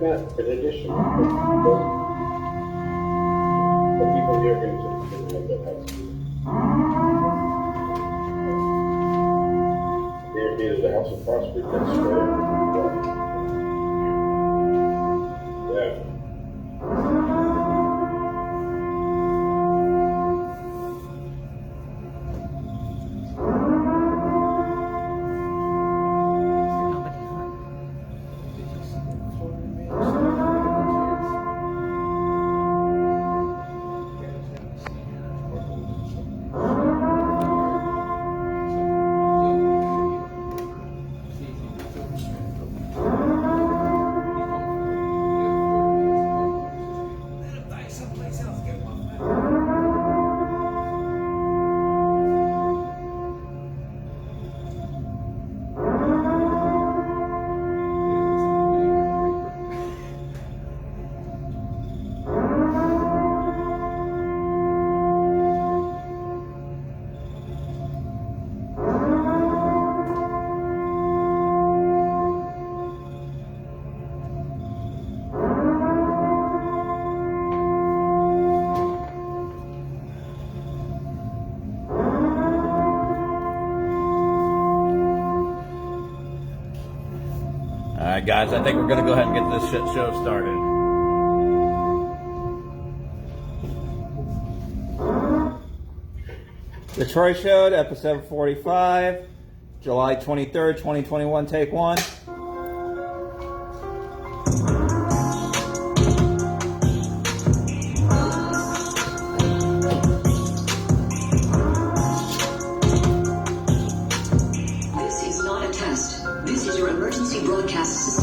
That's not an addition. The people here can make that house. There'd be the house of Prospect, that's square. Yeah. All right, guys, I think we're going to go ahead and get this shit show started. The Troy Show, episode 45, July 23rd, 2021, take one. This is not a test. This is your emergency broadcast system.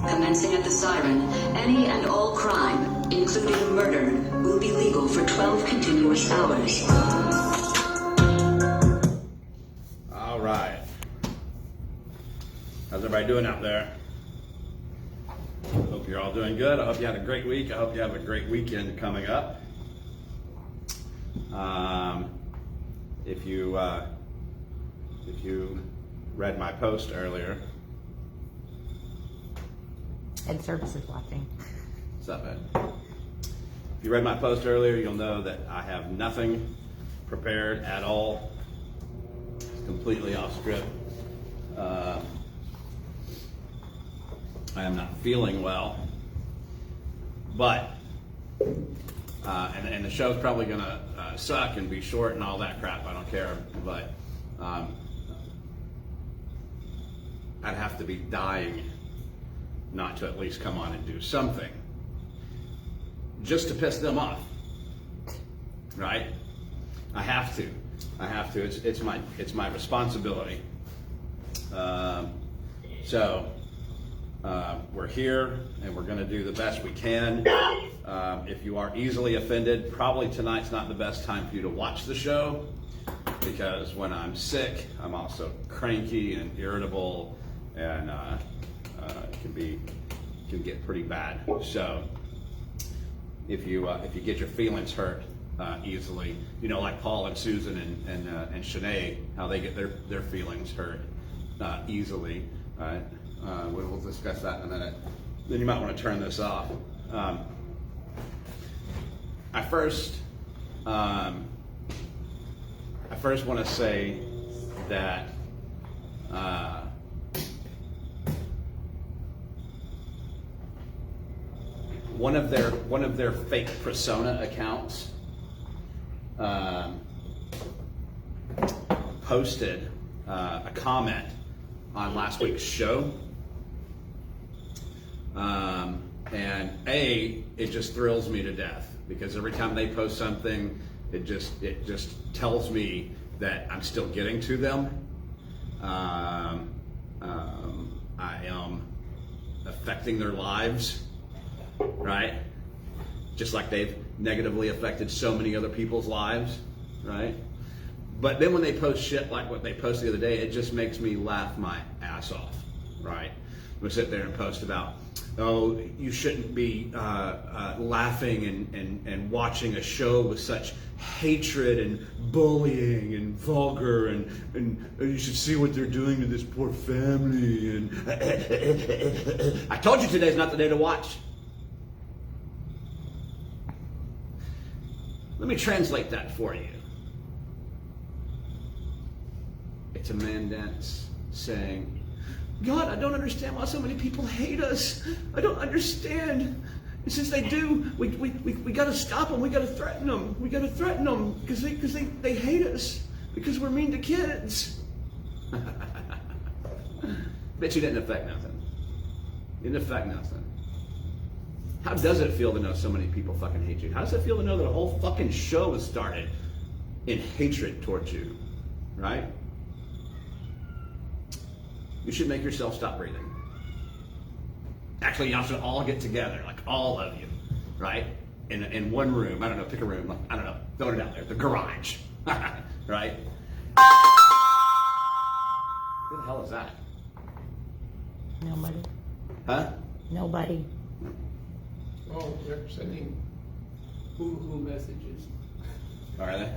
Commencing at the siren, any and all crime, including murder, will be legal for 12 continuous hours. All right. How's everybody doing out there? Hope you're all doing good. I hope you had a great week. I hope you have a great weekend coming up. If you read my post earlier, Ed Service is watching. what's up, Ed? If you read my post earlier, you'll know that I have nothing prepared at all. It's completely off script. I am not feeling well, but and the show's probably gonna suck and be short and all that crap. I don't care, but I'd have to be dying not to at least come on and do something just to piss them off, right? I have to. It's my responsibility. So we're here and we're going to do the best we can. If you are easily offended, probably tonight's not the best time for you to watch the show, because when I'm sick, I'm also cranky and irritable, and it can get pretty bad. So if you get your feelings hurt easily, like Paul and Susan and Shanae, how they get their feelings hurt easily. Right? We'll discuss that in a minute. Then you might want to turn this off. I first want to say that one of their fake persona accounts posted a comment on last week's show, and it just thrills me to death, because every time they post something, it just tells me that I'm still getting to them. I am affecting their lives, right? Just like they've negatively affected so many other people's lives. right? But then when they post shit like what they posted the other day, it just makes me laugh my ass off, right? We sit there and post about, oh, you shouldn't be laughing and watching a show with such hatred and bullying and vulgar, and you should see what they're doing to this poor family. And I told you today's not the day to watch. Let me translate that for you. It's a man dance saying, God, I don't understand why so many people hate us. I don't understand. And since they do, we got to stop them. We got to threaten them. We got to threaten them because they hate us because we're mean to kids. Bet you didn't affect nothing. Didn't affect nothing. How does it feel to know so many people fucking hate you? How does it feel to know that a whole fucking show is started in hatred towards you? Right? You should make yourself stop breathing. Actually, y'all should all get together, like all of you, right? In one room. I don't know, pick a room. Like, I don't know, throw it out there. The garage, right? Who the hell is that? Nobody. Huh? Nobody. Oh, they're sending boo-hoo messages. Oh, are they?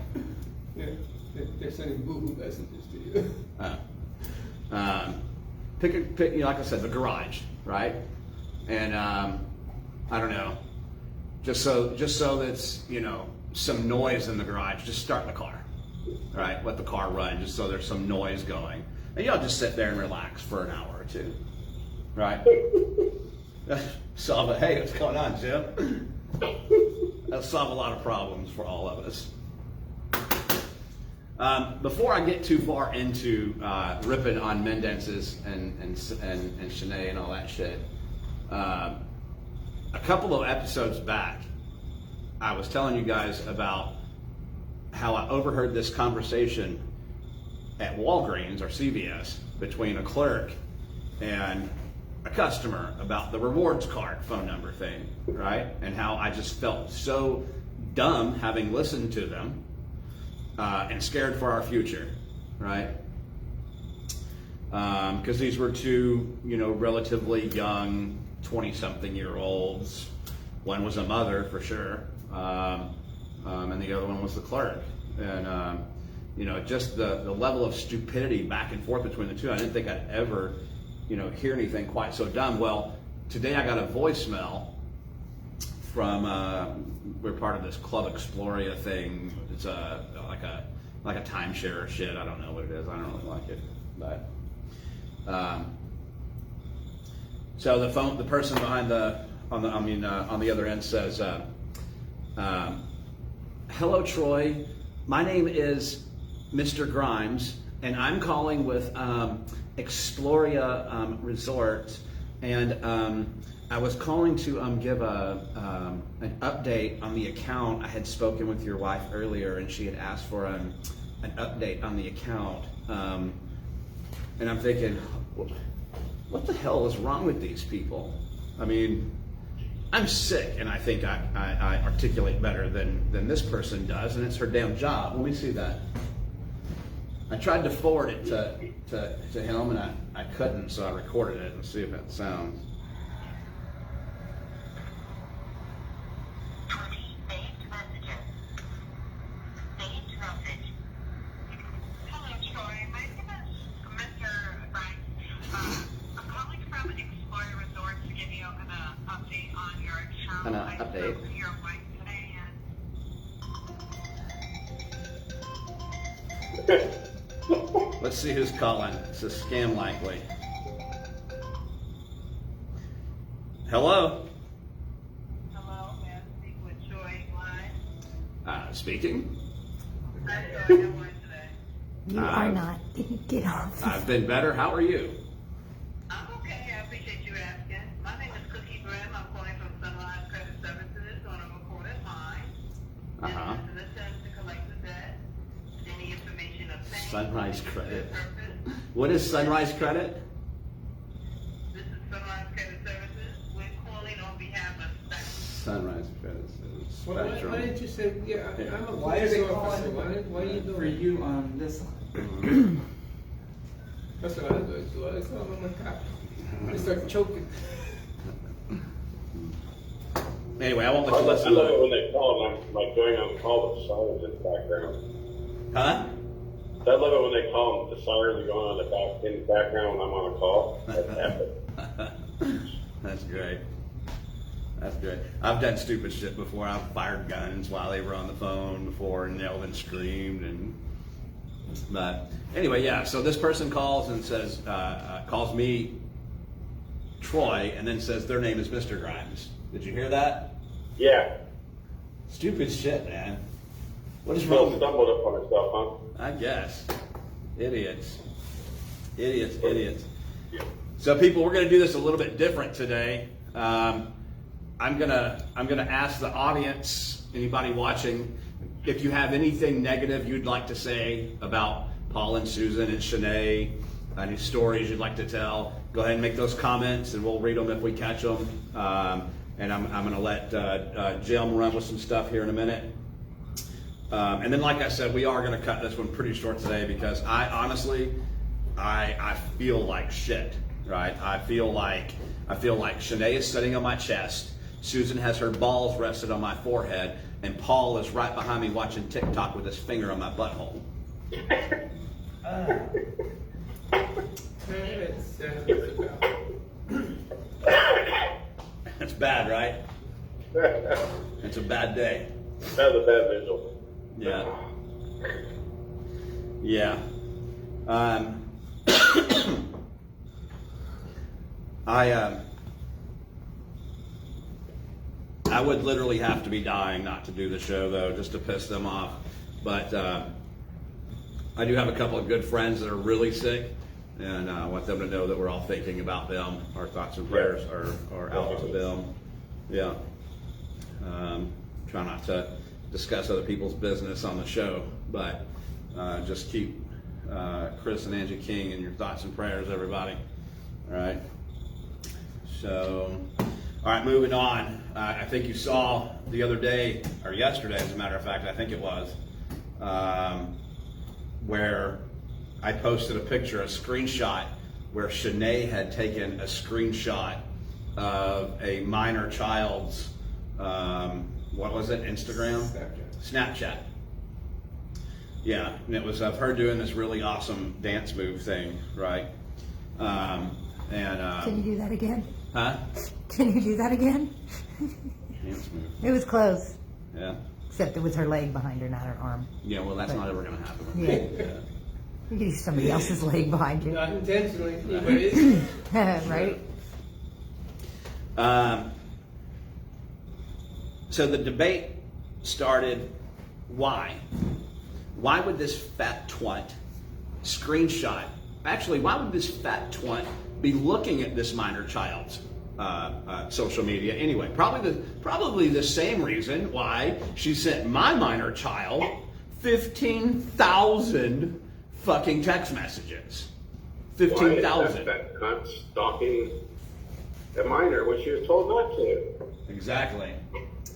Yeah, they're sending boo-hoo messages to you. Pick, like I said, the garage, right? And I don't know, just so that's some noise in the garage. Just start the car, right? Let the car run, just so there's some noise going, and y'all just sit there and relax for an hour or two, right? Solve it. Hey, what's going on, Jim? That'll solve a lot of problems for all of us. Before I get too far into ripping on Mendences and Shanae and all that shit, a couple of episodes back, I was telling you guys about how I overheard this conversation at Walgreens or CVS between a clerk and a customer about the rewards card phone number thing, right? And how I just felt so dumb having listened to them. And scared for our future, right? Because these were two, relatively young, 20-something-year-olds. One was a mother, for sure, and the other one was the clerk. And, just the level of stupidity back and forth between the two, I didn't think I'd ever, hear anything quite so dumb. Well, today I got a voicemail from we're part of this Club Exploria thing. It's like a timeshare or shit. I don't know what it is. I don't really like it, but so the person behind on the other end says, "Hello, Troy. My name is Mr. Grimes, and I'm calling with Exploria Resort, and I was calling to give an update on the account. I had spoken with your wife earlier, and she had asked for an update on the account. And I'm thinking, what the hell is wrong with these people? I mean, I'm sick, and I think I articulate better than this person does, and it's her damn job. Let me see that. I tried to forward it to him, and I couldn't, so I recorded it and see if it sounds. Update. Let's see who's calling. It's a scam likely. Hello? Hello, may I speak with Joy Live? Speaking. Hi, Joy, how are you today? You are not. Get off. I've been better. How are you? I'm okay, I appreciate you asking. My name is Cookie Brim. I'm calling from Sunrise Credit Services on a recorded line. Uh-huh. And this is an attempt to collect the debt. Any information obtained. Sunrise for Credit. purpose. What is Sunrise Credit? This is Sunrise Credit Services. We're calling on behalf of Sunrise Credits. Why Spectrum. didn't you say, yeah, I'm a Why are they police officer, calling why are you doing for it? you on this? That's what I do. I saw him on the cop. They start choking. Anyway, I won't I let you love listen to it it. when they call and I'm like going on the call with sirens in the background. Huh? I love it when they call and the sirens are going on in the background when I'm on a call. That's epic. That's great. That's great. I've done stupid shit before. I've fired guns while they were on the phone before and yelled and screamed. But anyway, yeah. So this person calls and says, calls me Troy, and then says their name is Mr. Grimes. Did you hear that? Yeah. Stupid shit, man. What is Still wrong with stumbled upon herself, huh? I guess. Idiots. Idiots. So people, we're going to do this a little bit different today. I'm gonna ask the audience, anybody watching, if you have anything negative you'd like to say about Paul and Susan and Shanae, any stories you'd like to tell, go ahead and make those comments and we'll read them if we catch them. And I'm going to let Jim run with some stuff here in a minute. And then, like I said, we are going to cut this one pretty short today because I honestly feel like shit, right? I feel like Shanae is sitting on my chest, Susan has her balls rested on my forehead, and Paul is right behind me watching TikTok with his finger on my butthole. That's bad, right? It's a bad day. That was a bad visual. Yeah. Yeah. I would literally have to be dying not to do the show, though, just to piss them off. But I do have a couple of good friends that are really sick, and I want them to know that we're all thinking about them. Our thoughts and prayers are out to them. Yeah. Try not to discuss other people's business on the show, but just keep Chris and Angie King in your thoughts and prayers, everybody. All right. So, all right, moving on. I think you saw the other day, or yesterday, as a matter of fact, I think it was, where I posted a picture, a screenshot, where Shanae had taken a screenshot of a minor child's, what was it, Instagram? Snapchat. Yeah, and it was of her doing this really awesome dance move thing, right? Can you do that again? Huh? Can you do that again? Dance move. It was close. Yeah. Except it was her leg behind her, not her arm. Yeah, well, that's not ever going to happen. Yeah. You can use somebody else's leg behind you. Not intentionally, but it is. Right? So the debate started, why? Why would this fat twat screenshot, actually, why would this fat twat be looking at this minor child's social media anyway? Probably the same reason why she sent my minor child 15,000 fucking text messages. Why is 15,000. that cunt stalking a minor when she was told not to? Exactly.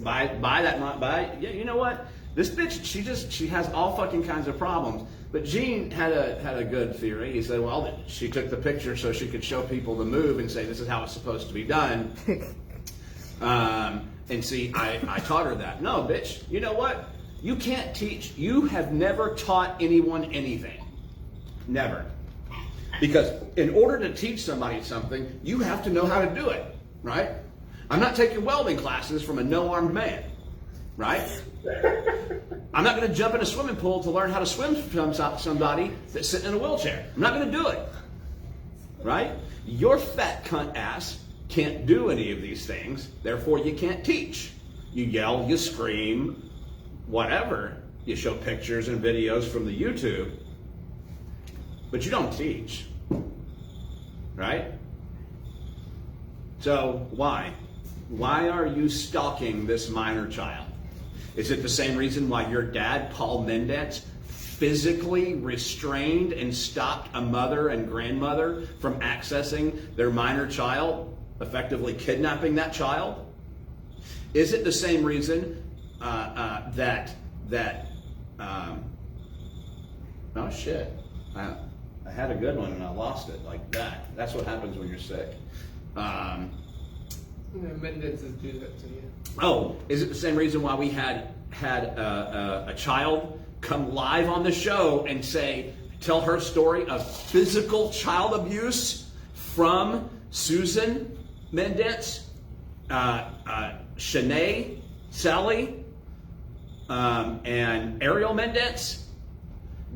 Yeah, you know what? This bitch, she has all fucking kinds of problems. But Gene had a good theory. He said, well, she took the picture so she could show people the move and say, this is how it's supposed to be done. And see, I taught her that. No, bitch, you know what? You can't teach. You have never taught anyone anything. Never. Because in order to teach somebody something, you have to know how to do it, right? I'm not taking welding classes from a no-armed man, right? I'm not going to jump in a swimming pool to learn how to swim from somebody that's sitting in a wheelchair. I'm not going to do it, right? Your fat cunt ass can't do any of these things, therefore you can't teach. You yell, you scream, whatever. You show pictures and videos from the YouTube, but you don't teach, right? So why? Why are you stalking this minor child? Is it the same reason why your dad, Paul Mendez, physically restrained and stopped a mother and grandmother from accessing their minor child, effectively kidnapping that child? Is it the same reason oh shit, I had a good one and I lost it like that. That's what happens when you're sick. Mendenses do that to you. Oh, is it the same reason why we had a child come live on the show and tell her story of physical child abuse from Susan Mendez, Shanae, Sally, and Ariel Mendez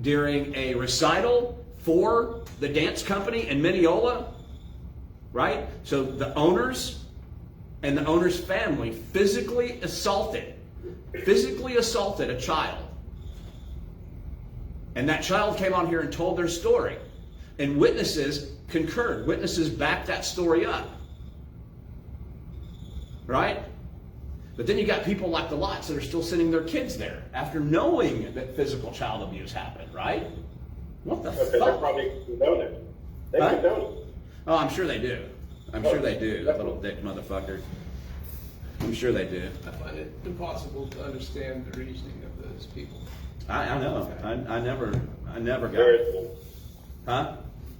during a recital for the dance company in Mineola, right? So the owners and the owner's family physically assaulted a child. And that child came on here and told their story. And witnesses concurred. Witnesses backed that story up. Right? But then you got people like the Lots that are still sending their kids there after knowing that physical child abuse happened, right? What the Because they're fuck? probably condone it. They Huh? condone it. Oh, I'm sure they do. I'm sure they do, that little dick motherfucker. I'm sure they do. I find it impossible to understand the reasoning of those people. I know. I never got There it. is, Huh?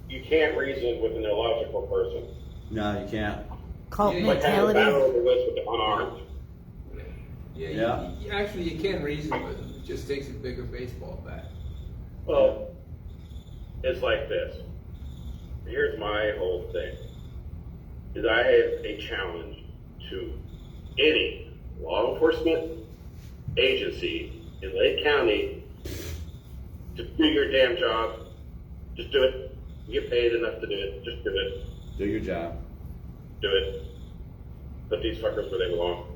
you can't reason with an illogical person. No, you can't. Cult Yeah, Like having a battle mentality. over this with the unarmed. Yeah, Yeah. Actually, you can reason with them. It just takes a bigger baseball bat. Well, it's like this. Here's my whole thing. Is I have a challenge to any law enforcement agency in Lake County to do your damn job. Just do it. You get paid enough to do it. Just do it. Do your job. Do it. Put these fuckers where they belong.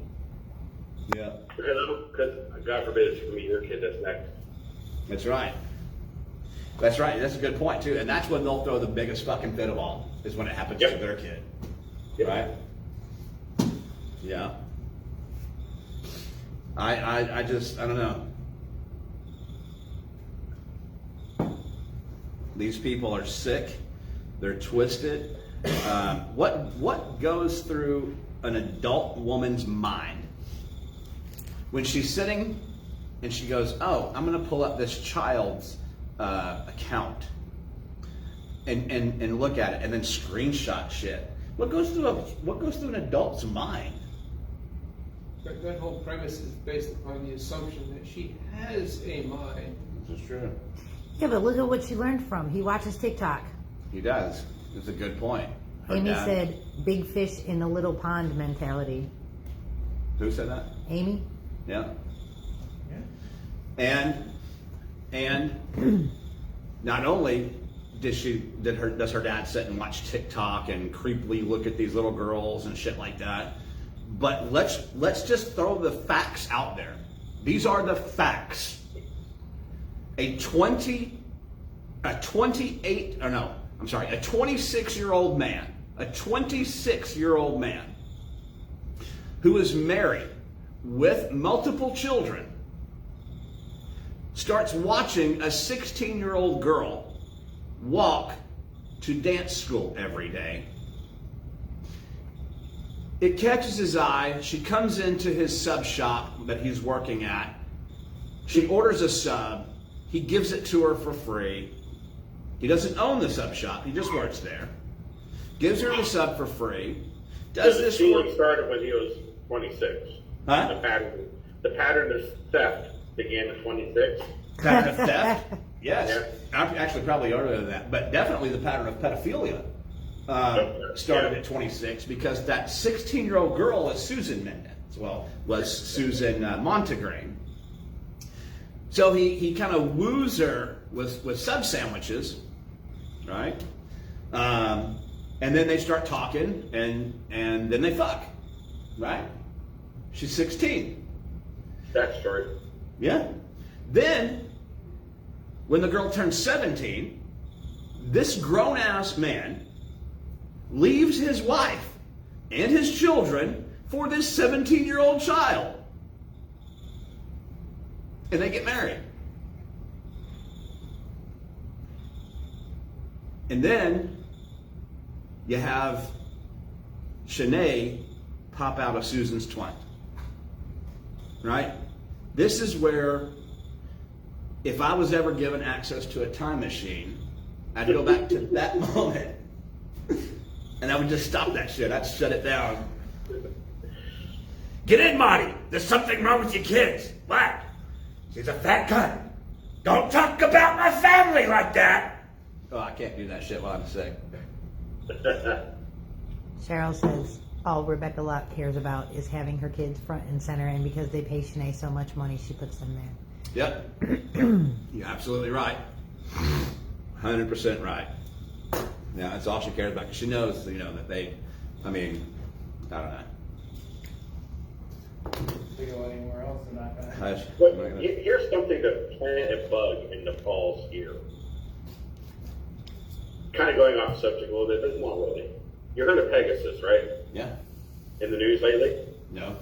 Yeah. Because God forbid it's gonna be your kid that's next. That's right. That's right. That's a good point too. And that's when they'll throw the biggest fucking fit of all, is when it happens Yep. to their kid. Yep. Right? Yeah. I don't know. These people are sick. They're twisted. What goes through an adult woman's mind when she's sitting and she goes, "Oh, I'm going to pull up this child's account and look at it and then screenshot shit." What goes through an adult's mind? That whole premise is based upon the assumption that she has a mind. This is true. Yeah, but look at what she learned from. He watches TikTok. He does. It's a good point. Her Amy dad- said, "Big fish in a little pond" mentality. Who said that? Amy? Yeah. And not only does her dad sit and watch TikTok and creepily look at these little girls and shit like that, but let's just throw the facts out there. These are the facts. A 26-year-old man, who is married with multiple children, starts watching a 16-year-old girl walk to dance school every day. It catches his eye. She comes into his sub shop that he's working at. She orders a sub. He gives it to her for free. He doesn't own the sub shop. He just works there. Gives her the sub for free. Does this stealing work? started when he was 26. Huh? The pattern of theft began at 26. Pattern of theft? Yes. Yeah. Actually, probably earlier than that. But definitely the pattern of pedophilia started at 26 because that 16-year-old girl was Susan Mendez. Well, was Susan Montegrain. So he kind of woos her with sub sandwiches, right? And then they start talking, and then they fuck, right? She's 16. That story. Yeah. Then, when the girl turns 17, this grown-ass man leaves his wife and his children for this 17-year-old child. And they get married. And then you have Shanae pop out of Susan's twin. right? This is where, if I was ever given access to a time machine, I'd go back to that moment, and I would just stop that shit. I'd shut it down. Get in, Marty. There's something wrong with your kids. What? She's a fat cunt. Don't talk about my family like that. Oh, I can't do that shit while I'm sick. Cheryl says all Rebecca Luck cares about is having her kids front and center, and because they pay Shanae so much money, she puts them there. Yep. You're absolutely right. 100% right. Yeah, that's all she cares about. 'Cause she knows, that they, I don't know. They go anywhere else, they're not gonna. Hush. But I'm not gonna- here's something to plant a bug in Nepal's ear. Kind of going off subject a little bit, but not really. You heard of Pegasus, right? Yeah. In the news lately? No.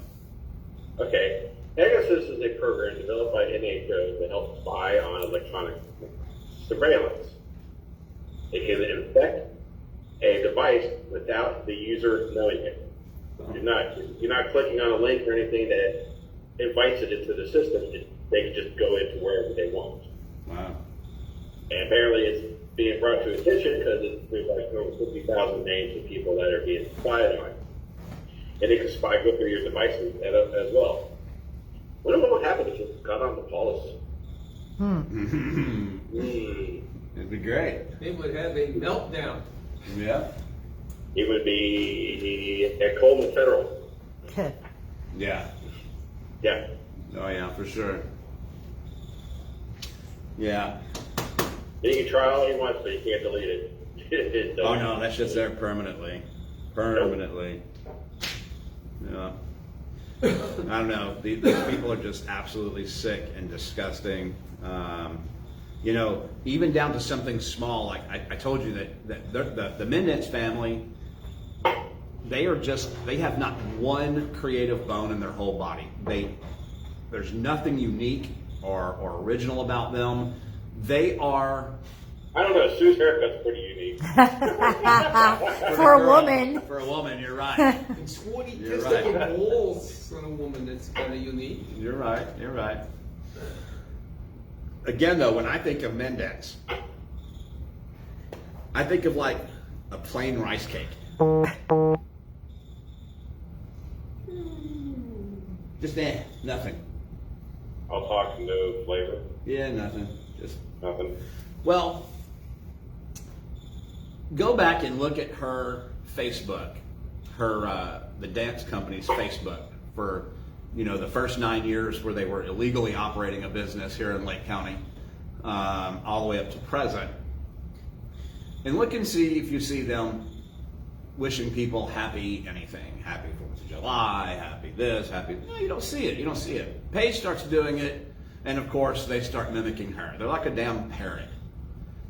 Okay. Pegasus is a program developed by NATO that helps spy on electronic surveillance. It can infect a device without the user knowing it. You're not clicking on a link or anything that invites it into the system. They can just go into wherever they want. Wow. And apparently it's being brought to attention because there's like over 50,000 names of people that are being spied on. And it can go through your devices as well. What would happen if you got on the policy? It'd be great. They would have a meltdown. Yeah. It would be at Coleman Federal. Yeah. Yeah. Oh yeah, for sure. Yeah. You can try all you want, but you can't delete it. It Oh doesn't. no, that's just there permanently. Permanently. Yeah. I don't know. These people are just absolutely sick and disgusting. Even down to something small. Like I told you that the Mendez family, they have not one creative bone in their whole body. There's nothing unique or original about them. They are. I don't know. Sue's haircut's pretty unique. For a woman. For a woman, you're right. And 20 You're testicle right. balls on a woman, that's kind of unique. You're right. You're right. Again, though, when I think of Mendez, I think of like a plain rice cake. Just nothing. I'll talk no flavor. Yeah, nothing. Just Nothing. well, go back and look at her Facebook, the dance company's Facebook for the first 9 years where they were illegally operating a business here in Lake County, all the way up to present. And look and see if you see them wishing people happy anything. Happy 4th of July, happy this, happy... No, you don't see it. You don't see it. Paige starts doing it, and of course they start mimicking her. They're like a damn parrot.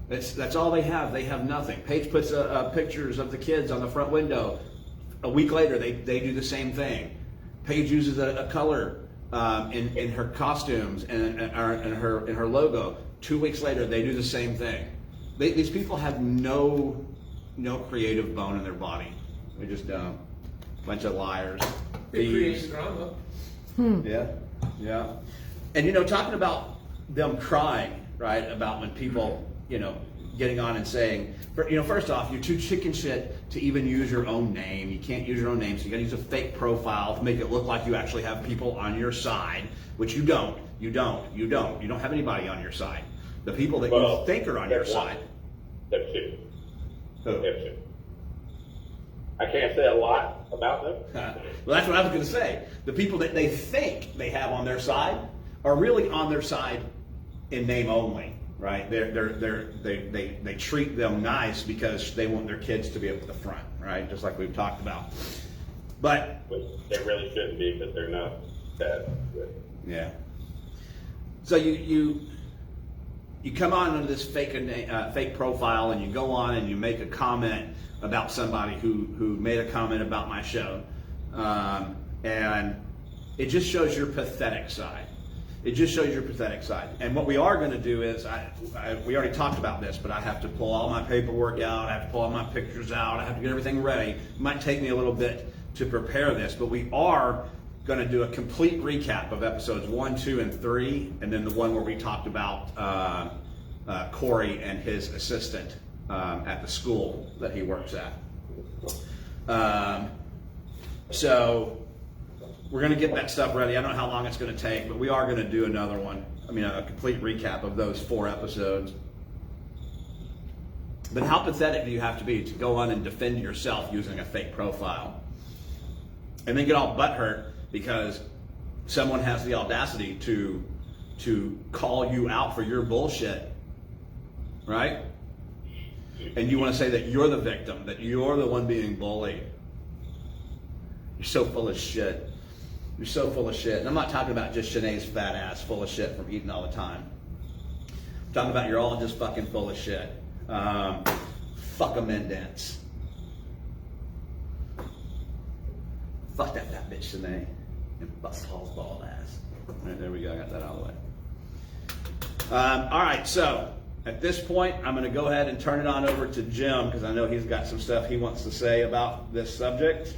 That's all they have. They have nothing. Paige puts pictures of the kids on the front window. A week later, they do the same thing. Paige uses a color in her costumes and in her logo. 2 weeks later, they do the same thing. These people have no creative bone in their body. They just don't. Bunch of liars. It creates Thieves. drama. Yeah. And talking about them crying, right? About when people, getting on and saying, first off, you're too chicken shit to even use your own name. You can't use your own name, so you got to use a fake profile to make it look like you actually have people on your side, which you don't. You don't have anybody on your side. The people that you think are on your side. That's two. Who? That's two. I can't say a lot about them. Well, that's what I was going to say. The people that they think they have on their side are really on their side in name only, right? They treat them nice because they want their kids to be up at the front, right? Just like we've talked about. But They really shouldn't be, but they're not that good. yeah. So you come on under this fake profile and you go on and you make a comment about somebody who made a comment about my show, and it just shows your pathetic side. It just shows your pathetic side. And what we are going to do is, we already talked about this, but I have to pull all my paperwork out. I have to pull all my pictures out. I have to get everything ready. It might take me a little bit to prepare this, but we are going to do a complete recap of episodes 1, 2, and 3, and then the one where we talked about Corey and his assistant at the school that he works at. So we're going to get that stuff ready. I don't know how long it's going to take, but we are going to do another one. I mean, a complete recap of those 4 episodes. But how pathetic do you have to be to go on and defend yourself using a fake profile? And then get all butthurt because someone has the audacity to call you out for your bullshit, right? And you want to say that you're the victim, that you're the one being bullied. You're so full of shit. You're so full of shit. And I'm not talking about just Shanae's fat ass full of shit from eating all the time. I'm talking about you're all just fucking full of shit. Fuck a Mendance. Fuck that fat bitch Shanae. And bust Paul's bald ass. All right, there we go. I got that out of the way. All right, so at this point, I'm going to go ahead and turn it on over to Jim because I know he's got some stuff he wants to say about this subject.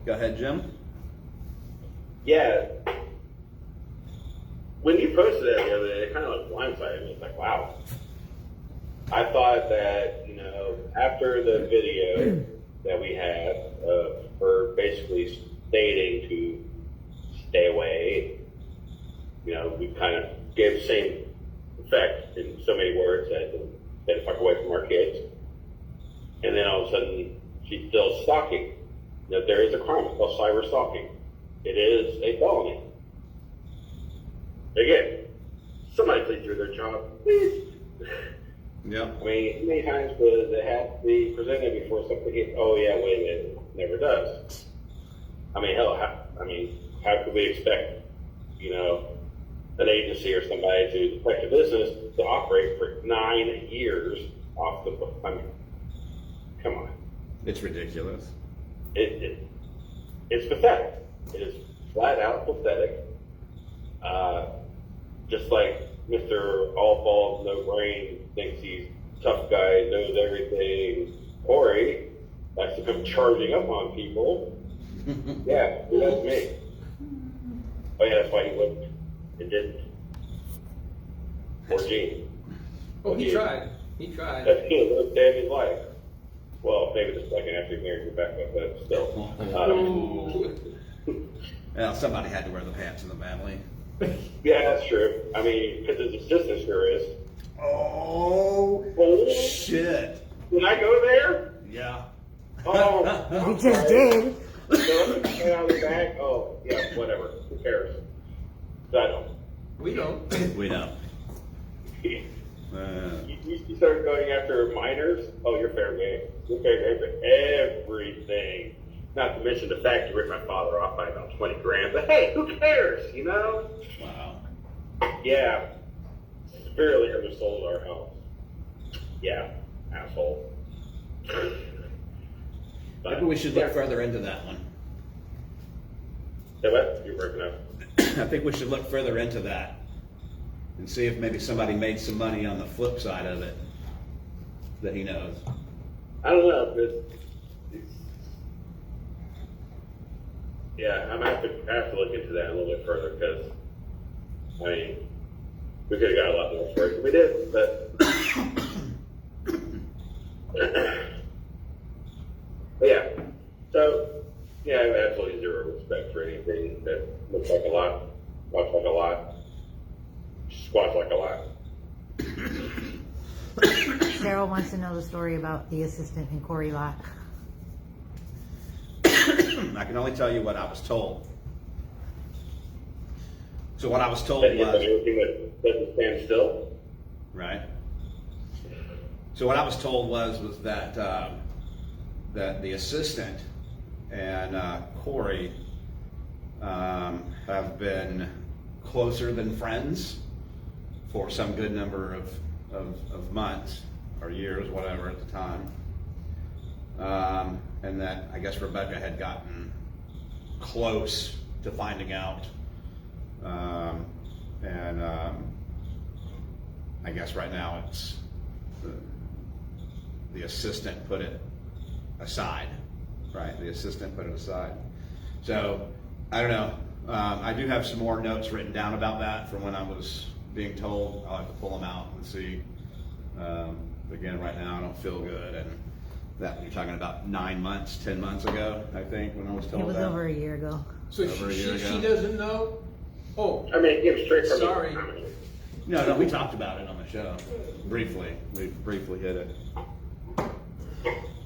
Go ahead, Jim. Yeah. When you posted that the other day, it kind of like blindsided me. It's like, wow. I thought that, after the video that we had of her basically stating to stay away, we kind of gave the same effect in so many words that to fuck away from our kids. And then all of a sudden, she's still stalking. There is a crime called cyber stalking. It is a felony. Again, somebody please do their job, please. Yeah. I mean, how many times does it have to be presented before something gets, oh yeah, wait a minute, never does. I mean, hell, how could we expect, an agency or somebody to protect a business to operate for 9 years off the book? I mean, come on. It's ridiculous. It's pathetic. It is flat out pathetic. Just like Mr. All Balls, No Brain thinks he's tough guy, knows everything. Corey likes to come charging up on people. Yeah, that's me. Oh yeah, that's why he looked and didn't. Or Gene. Oh, he tried. He tried. That's he lived David's life. Well, maybe the second after he married Rebecca, but still. Well, somebody had to wear the pants in the family. Yeah, that's true. I mean, because his assistant sure is. Oh, shit. Did I go there? Yeah. Oh, You just did. Get out of the bag. Oh, yeah, whatever. Who cares? I don't. We don't. We know. You start going after minors. Oh, you're fair game. You're fair game for everything. Not to mention the fact you ripped my father off by about 20 grand. But hey, who cares? Wow. Yeah. Severely undersold our house. Yeah, asshole. But, Maybe we should look further into that one. Yeah, what? You're breaking up. I think we should look further into that and see if maybe somebody made some money on the flip side of it that he knows. I don't know. Yeah, I have to look into that a little bit further because, I mean, we could have got a lot more for it than we did, but. But yeah, so, yeah, I have absolutely zero respect for anything that looks like a lot, walks like a lot, squats like a lot. Cheryl wants to know the story about the assistant in Corey Locke. I can only tell you what I was told. So what I was told That was... everything that doesn't stand still. Right. So what I was told was that that the assistant and Corey have been closer than friends for some good number of months or years, whatever at the time. And that I guess Rebecca had gotten close to finding out. And I guess right now it's the assistant put it aside Right, the assistant put it aside. So, I don't know. I do have some more notes written down about that from when I was being told. I'll have to pull them out and see. Again, right now I don't feel good, and that you're talking about 9 months, 10 months ago, I think, when I was told It was that. over a year ago. So Over a year she ago. doesn't know? Oh, I mean, it came straight from Sorry. No, we talked about it on the show briefly. We briefly hit it,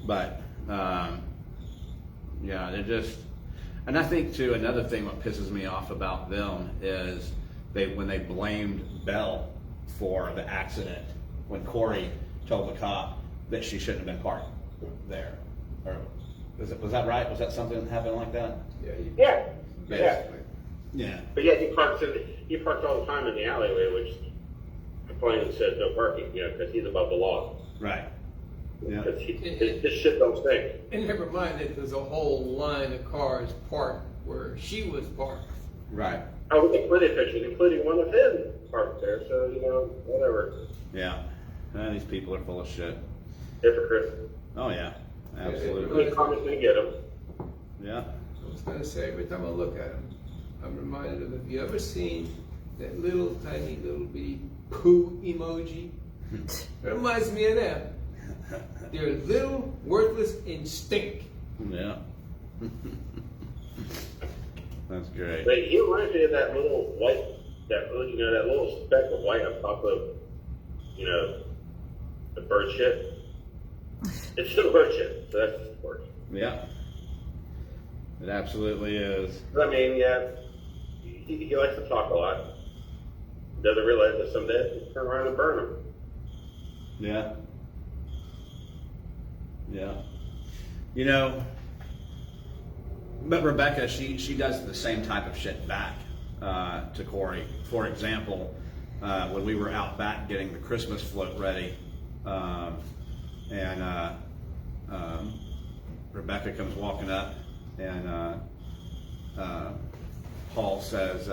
but yeah, it just. And I think too, another thing what pisses me off about them is when they blamed Belle for the accident when Corey told the cop that she shouldn't have been parked there. Or was that right? Was that something that happened like that? Yeah. Basically. Yeah. But yeah, he parks all the time in the alleyway, which the plan says no parking, because he's above the law. Right. Yeah. Because this shit don't stink. and never mind that there's a whole line of cars parked where she was parked. Right. Oh, we get plenty of pictures, including one of him parked there, so, whatever. Yeah. These people are full of shit. Hypocrite. Oh yeah. Absolutely. Any comments we get them. Yeah. I was going to say, every time I look at them, I'm reminded of, have you ever seen that little tiny little bitty poo emoji? It reminds me of them. They're little, worthless, and stink. Yeah. That's great. But he reminds me of that little white, that little speck of white on top of, the bird shit. It's still bird shit, so that's worse. Yeah. It absolutely is. I mean, yeah, he likes to talk a lot. Doesn't realize that someday he'll turn around and burn him. Yeah. Yeah. But Rebecca, she does the same type of shit back to Corey. For example, when we were out back getting the Christmas float ready, and Rebecca comes walking up, and Paul says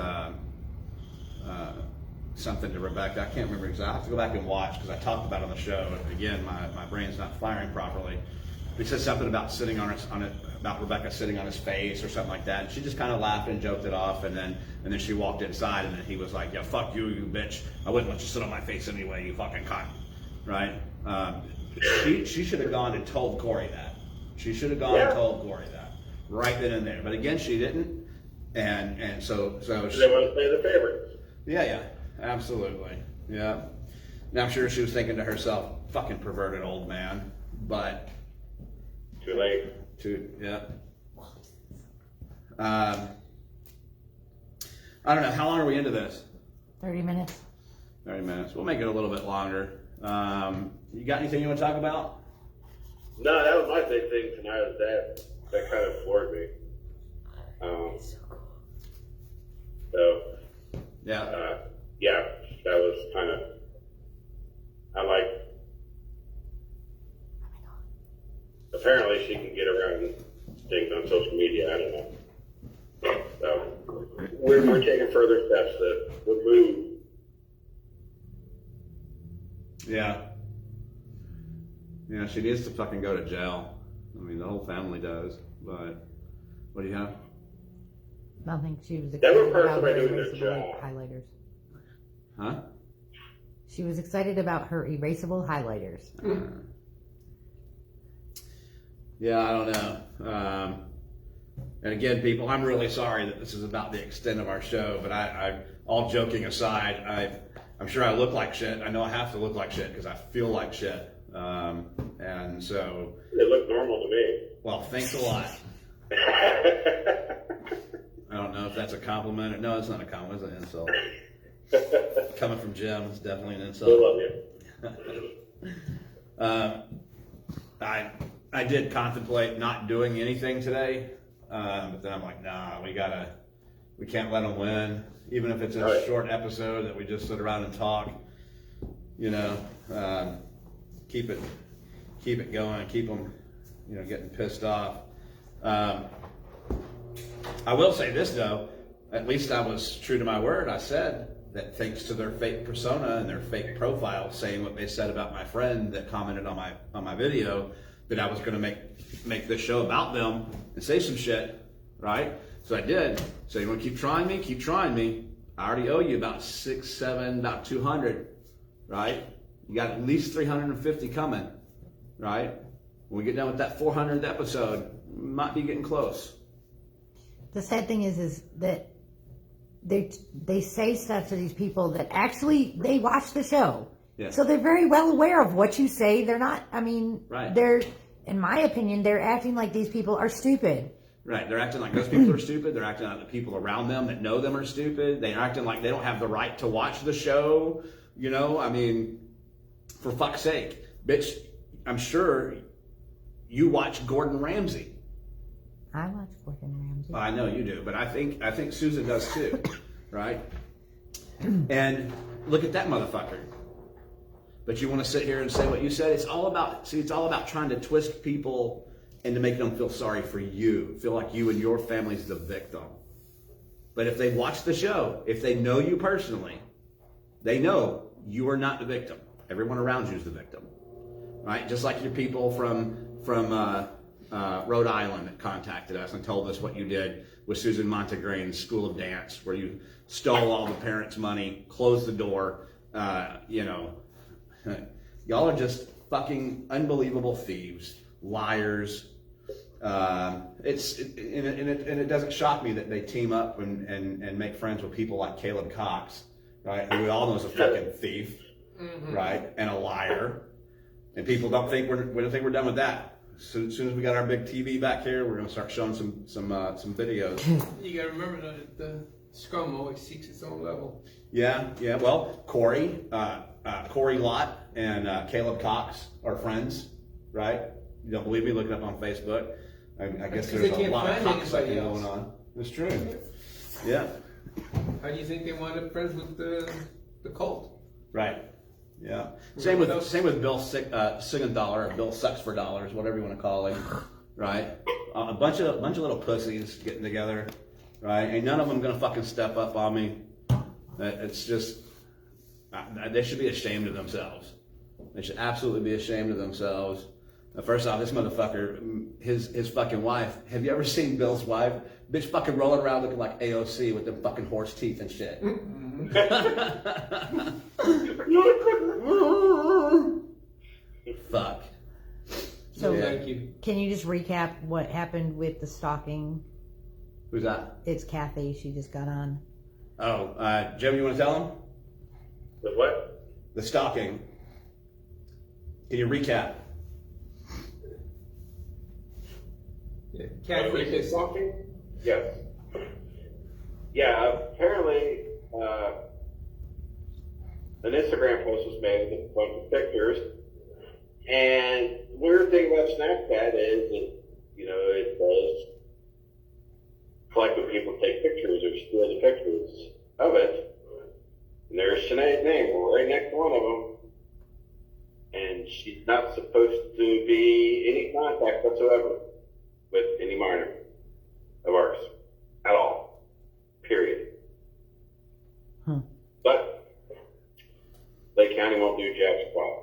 something to Rebecca. I can't remember exactly. I have to go back and watch because I talked about it on the show. And again, my brain's not firing properly. He said something about about Rebecca sitting on his face or something like that. And she just kind of laughed and joked it off. And then she walked inside, and then he was like, "Yeah, fuck you, you bitch. I wouldn't let you sit on my face anyway, you fucking cunt." Right? She should have gone and told Corey that. She should have gone and told Corey that right then and there. But again, she didn't. And so They want to play the favorites. yeah, absolutely. Yeah. And I'm sure she was thinking to herself, fucking perverted old man. But Too late. yeah. I don't know. How long are we into this? 30 minutes. 30 minutes. We'll make it a little bit longer. You got anything you want to talk about? No, that was my big thing tonight. Was that kind of floored me. So Yeah. yeah, that was kind of. Apparently, she can get around things on social media. I don't know. So we're taking further steps to remove. Yeah. Yeah, she needs to fucking go to jail. I mean, the whole family does. But what do you have? Nothing. She was That would excited hurt about somebody her doing their erasable job. highlighters. Huh? She was excited about her erasable highlighters. Yeah, I don't know. And again, people, I'm really sorry that this is about the extent of our show, but I all joking aside, I'm sure I look like shit. I know I have to look like shit because I feel like shit. And so, It looked normal to me. well, thanks a lot. I don't know if that's a compliment or no, it's not a compliment, it's an insult. Coming from Jim, it's definitely an insult. Still love you. I did contemplate not doing anything today, but then I'm like, nah, we can't let them win, even if it's a Right. short episode that we just sit around and talk. Keep it going, keep them, getting pissed off. I will say this though, at least I was true to my word. I said that thanks to their fake persona and their fake profile saying what they said about my friend that commented on my video, that I was going to make this show about them and say some shit, right? So I did. So you want to keep trying me? Keep trying me. I already owe you about 6, 7, about 200, right? You got at least 350 coming, right? When we get done with that 400th episode, we might be getting close. The sad thing is that they say stuff to these people that actually they watch the show. Yeah. So they're very well aware of what you say. They're not, I mean, Right. they're, in my opinion, they're acting like these people are stupid. Right, they're acting like those people are stupid. They're acting like the people around them that know them are stupid. They're acting like they don't have the right to watch the show. You know, I mean, for fuck's sake, bitch, I'm sure you watch Gordon Ramsay. I watch Gordon Ramsay. I know you do, but I think Susan does too, right? And look at that motherfucker. But you want to sit here and say what you said? It's all about trying to twist people into making them feel sorry for you, feel like you and your family's the victim. But if they watch the show, if they know you personally, they know you are not the victim. Everyone around you is the victim, right? Just like your people from Rhode Island that contacted us and told us what you did with Susan Montegrain's School of Dance, where you stole all the parents' money, closed the door. Y'all are just fucking unbelievable thieves, liars. It doesn't shock me that they team up and make friends with people like Caleb Cox, right? Who we all know is a fucking thief, right? And a liar. And people don't think we're done with that. Soon as we got our big TV back here, we're gonna start showing some videos. You gotta remember that the scum always seeks its own level. Yeah. Well, Corey Lott and Caleb Cox are friends, right? You don't believe me? Look it up on Facebook. I guess because there's they a can't lot of find cocksucking anybody else. going on. It's true. Yeah. How do you think they wound up friends with the cult? Right. Yeah. Same with Bill Siegenthaler, or Bill Sucks for Dollars, whatever you want to call him. Right. A bunch of little pussies getting together. Right. Ain't none of them gonna fucking step up on me. It's just they should be ashamed of themselves. They should absolutely be ashamed of themselves. First off, this motherfucker, his fucking wife. Have you ever seen Bill's wife? Bitch fucking rolling around looking like AOC with them fucking horse teeth and shit. Fuck. So Thank you. can you just recap what happened with the stalking? Who's that? It's Kathy. She just got on. Oh, Jim, you want to tell him? The what? The stalking. Can you recap? Yeah. Recent Catholic is stalking? Yes. Yeah, apparently an Instagram post was made with a bunch of pictures. And the weird thing about Snapchat is that, it does collect when people take pictures or steal the pictures of it. And there's Sinead's name right next to one of them. And she's not supposed to be any contact whatsoever with any minor of ours at all. Period. But Lake County won't do jack squat.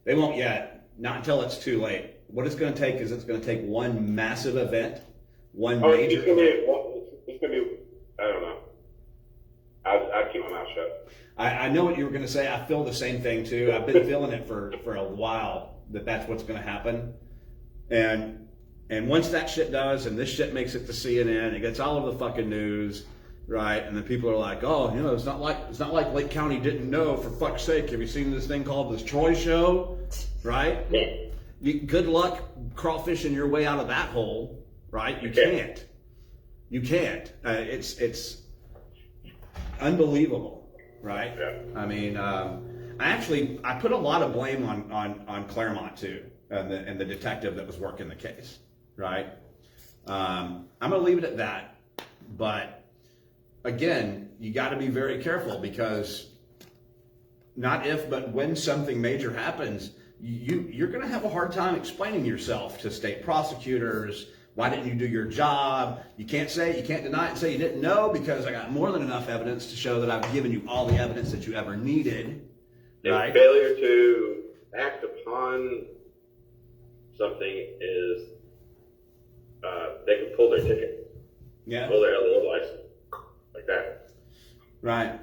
They won't yet. Not until it's too late. What it's going to take is it's going to take one massive event, one major It's gonna be. I don't know. I'd keep my mouth shut. I know what you were going to say. I feel the same thing too. I've been feeling it for a while that's what's going to happen. And once that shit does, and this shit makes it to CNN, it gets all over the fucking news, right? And then people are like, oh, it's not like Lake County didn't know. For fuck's sake, have you seen this thing called this Troy Show, right? Yeah. Good luck crawfishing your way out of that hole, right? You can't. You can't. It's unbelievable, right? Yeah. I mean, I put a lot of blame on Claremont too, and the detective that was working the case, right? I'm gonna leave it at that. But again, you got to be very careful, because not if, but when something major happens, you're going to have a hard time explaining yourself to state prosecutors. Why didn't you do your job? You can't deny it and say you didn't know, because I got more than enough evidence to show that I've given you all the evidence that you ever needed. And Right? failure to act upon something is they can pull their ticket, Yeah. pull their LO license, like that. Right.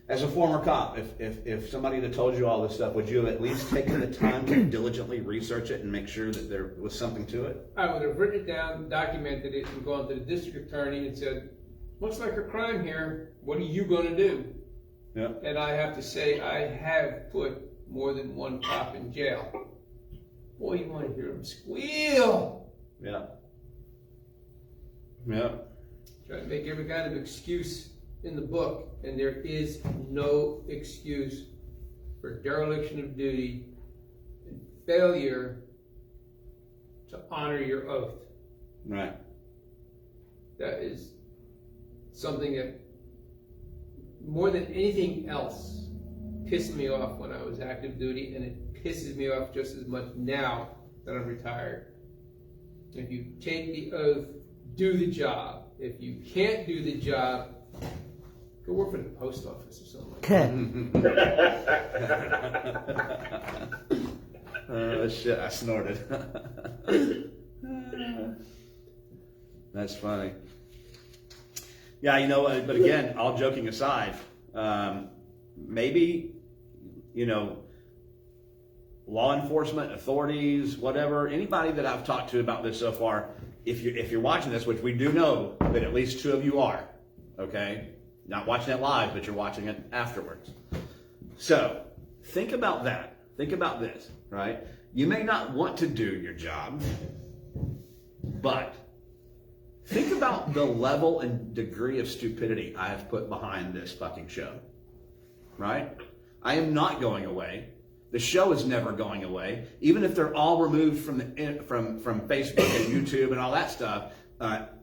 As a former cop, if somebody had told you all this stuff, would you have at least taken the time to diligently research it and make sure that there was something to it? I would have written it down, documented it, and gone to the district attorney and said, looks like a crime here, what are you gonna do? Yeah. And I have to say, I have put more than one cop in jail. Boy, you wanna hear them squeal. Yeah. Yeah. Try to make every kind of excuse in the book, and there is no excuse for dereliction of duty and failure to honor your oath. Right. That is something that, more than anything else, pissed me off when I was active duty, and it pisses me off just as much now that I'm retired. If you take the oath, do the job. If you can't do the job, go work for the post office or something like that. Shit, I snorted. That's funny. Yeah, you know, but again, all joking aside, maybe, you know, law enforcement, authorities, whatever, anybody that I've talked to about this so far, if you're watching this, which we do know that at least 2 of you are, okay? Not watching it live, but you're watching it afterwards. So, think about that. Think about this, right? You may not want to do your job, but think about the level and degree of stupidity I have put behind this fucking show, right? I am not going away. The show is never going away. Even if they're all removed from Facebook and YouTube and all that stuff,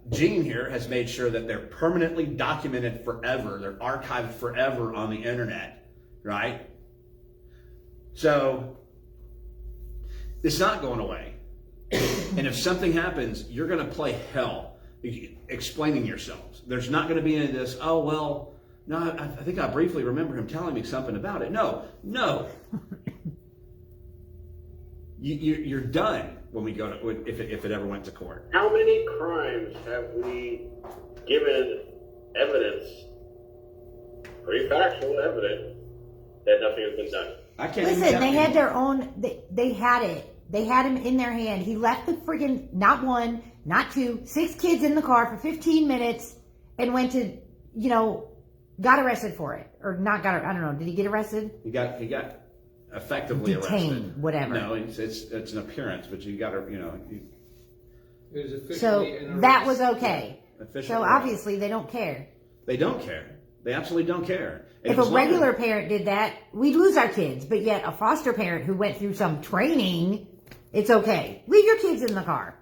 Gene here has made sure that they're permanently documented forever. They're archived forever on the internet, right? So, it's not going away. And if something happens, you're going to play hell explaining yourselves. There's not going to be any of this, oh, well, no, I think I briefly remember him telling me something about it. No. You're done when we go to, if it ever went to court. How many crimes have we given evidence, pretty factual evidence, that nothing has been done? I can't even Listen, tell they you. had their own, they had it. They had him in their hand. He left the friggin', not 1, not 2, 6 kids in the car for 15 minutes and went to, you know, got arrested for it. Or not got, I don't know, did he get arrested? He got effectively Detained, arrested. whatever. No, it's an appearance, but you got to, you know. It was officially So an that arrest. was okay. Officially So arrested. obviously they don't care. They don't care. They absolutely don't care. And If a as long as- regular parent did that, we'd lose our kids. But yet a foster parent who went through some training, it's okay. Leave your kids in the car.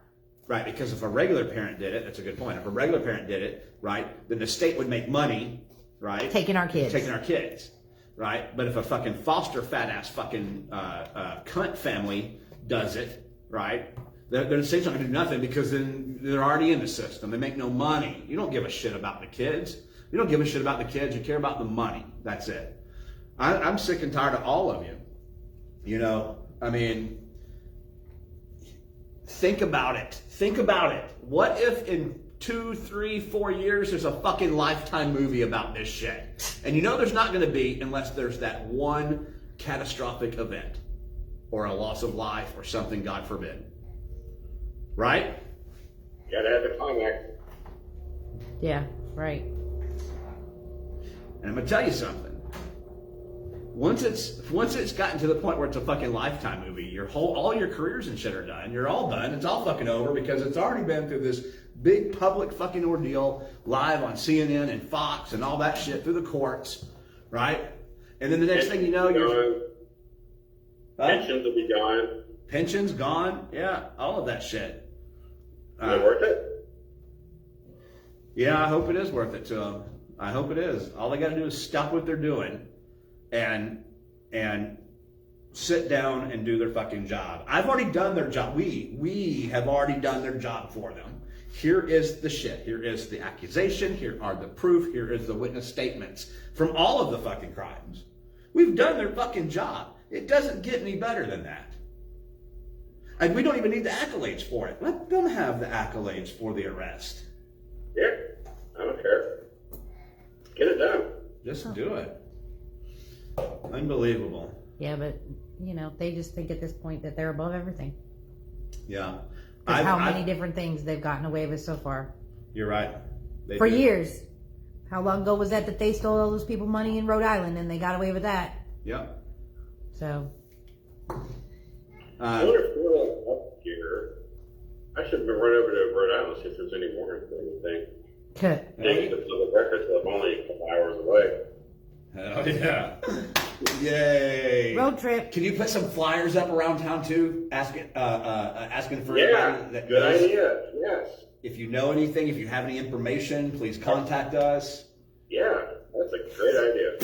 Right, because if a regular parent did it, that's a good point. If a regular parent did it, right, then the state would make money, right? Taking our kids. Taking our kids, right? But if a fucking foster fat ass fucking cunt family does it, right? The state's not gonna do nothing because then they're already in the system. They make no money. You don't give a shit about the kids. You don't give a shit about the kids. You care about the money. That's it. I'm sick and tired of all of you. You know, I mean, think about it. Think about it. What if in 2, 3, 4 years there's a fucking Lifetime movie about this shit? And you know there's not going to be unless there's that one catastrophic event or a loss of life or something, God forbid. Right? Gotta have the climax. Yeah, right. And I'm going to tell you something. Once it's gotten to the point where it's a fucking Lifetime movie, all your careers and shit are done. You're all done. It's all fucking over because it's already been through this big public fucking ordeal live on CNN and Fox and all that shit through the courts, right? And then the next thing you know, you're Pensions will be gone. pensions gone. Yeah, all of that shit. Is it worth it? Yeah, I hope it is worth it to them. I hope it is. All they got to do is stop what they're doing and sit down and do their fucking job. I've already done their job. We have already done their job for them. Here is the shit. Here is the accusation. Here are the proof. Here is the witness statements from all of the fucking crimes. We've done their fucking job. It doesn't get any better than that. And we don't even need the accolades for it. Let them have the accolades for the arrest. Yeah, I don't care. Get it done. Just do it. Unbelievable. Yeah, but they just think at this point that they're above everything. Yeah. Because how many different things they've gotten away with so far. You're right. They For do. years. How long ago was that they stole all those people money in Rhode Island and they got away with that? Yep. So. I wonder if we're up here. I should run over to Rhode Island, see if there's any more anything. Maybe the public records club only a couple hours away. Oh, yeah. Yay. Road trip. Can you put some flyers up around town too? Asking for Yeah, anybody that good knows. idea. Yes. If you know anything, if you have any information, please contact us. Yeah, that's a great idea.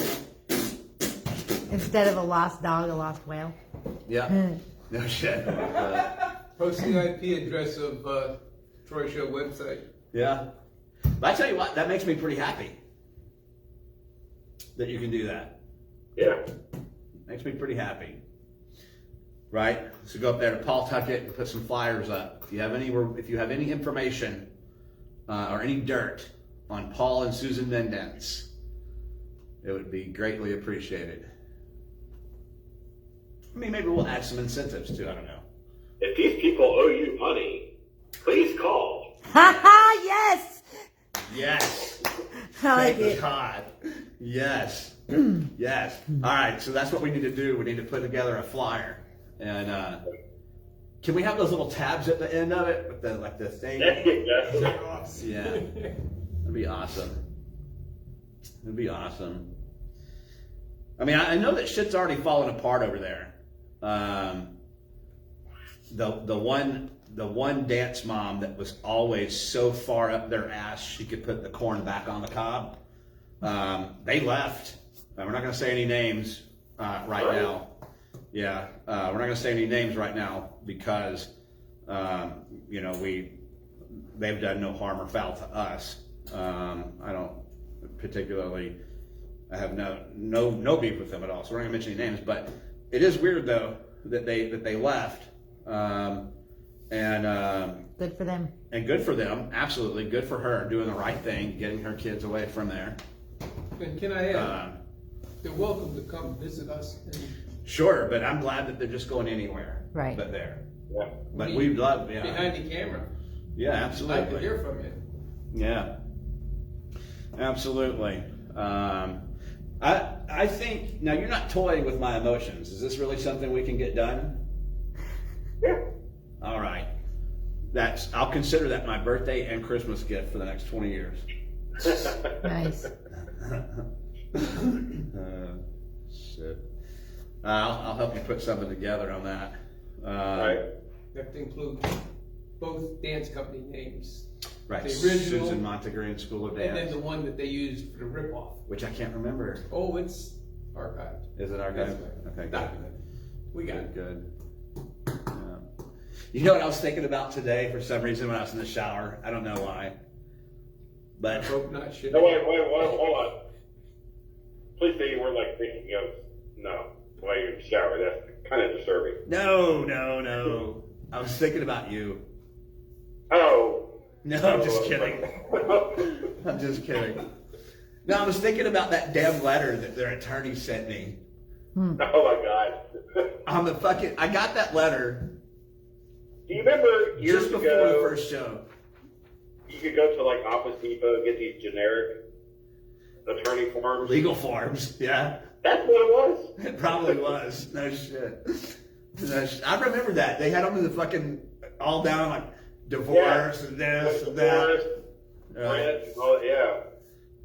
Instead of a lost dog, a lost whale. Yeah. No shit. Post the IP address of Troy Show website. Yeah. But I tell you what, that makes me pretty happy that you can do that. Yeah. Makes me pretty happy. Right? So go up there to Pawtucket and put some flyers up. If you have any information or any dirt on Paul and Susan Mendence, it would be greatly appreciated. I mean, maybe we'll add some incentives too. I don't know. If these people owe you money, please call. Ha ha! Yes! Yes. I like Thank it. God. Yes. Yes. All right. So that's what we need to do. We need to put together a flyer. And can we have those little tabs at the end of it with the thing? Yeah. That'd be awesome. It'd be awesome. I mean, I know that shit's already falling apart over there. The one dance mom that was always so far up their ass she could put the corn back on the cob. They left. We're not going to say any names right now. Yeah, we're not going to say any names right now because they've done no harm or foul to us. I don't particularly. I have no beef with them at all, so we're not going to mention any names. But it is weird though that they left. Good for them. And good for them, absolutely. Good for her, doing the right thing, getting her kids away from there. And can I add, they're welcome to come visit us. Sure, but I'm glad that they're just going anywhere. Right. But there. Yeah. But we'd love, behind the camera. Yeah, I'd like to absolutely. hear from you. Yeah. Absolutely. I think, now you're not toying with my emotions. Is this really something we can get done? Yeah. All right. I'll consider that my birthday and Christmas gift for the next 20 years. Nice. Shit. I'll help you put something together on that. Right. You have to include both dance company names. Right. The original, Susan Montegreen School of and then Dance, the one that they used for the ripoff. which I can't remember. Oh, it's archived. Is it archived? That's right. Okay, good. Documented. We got it. Good. Yeah. You know what I was thinking about today for some reason when I was in the shower? I don't know why. I But hope not shit. No, wait, hold on. Please say you weren't like thinking of while you're in the shower. That's kind of disturbing. no. I was thinking about you. Oh. No, I'm just kidding. I'm just kidding. No, I was thinking about that damn letter that their attorney sent me. Oh my God. I got that letter Do you remember years just before ago? the first show. You could go to like Office Depot and get these generic attorney forms. Legal forms, yeah. That's what it was. It probably was. No shit. I remember that. They had them in the fucking all down like divorce and this and that. Rent, oh yeah.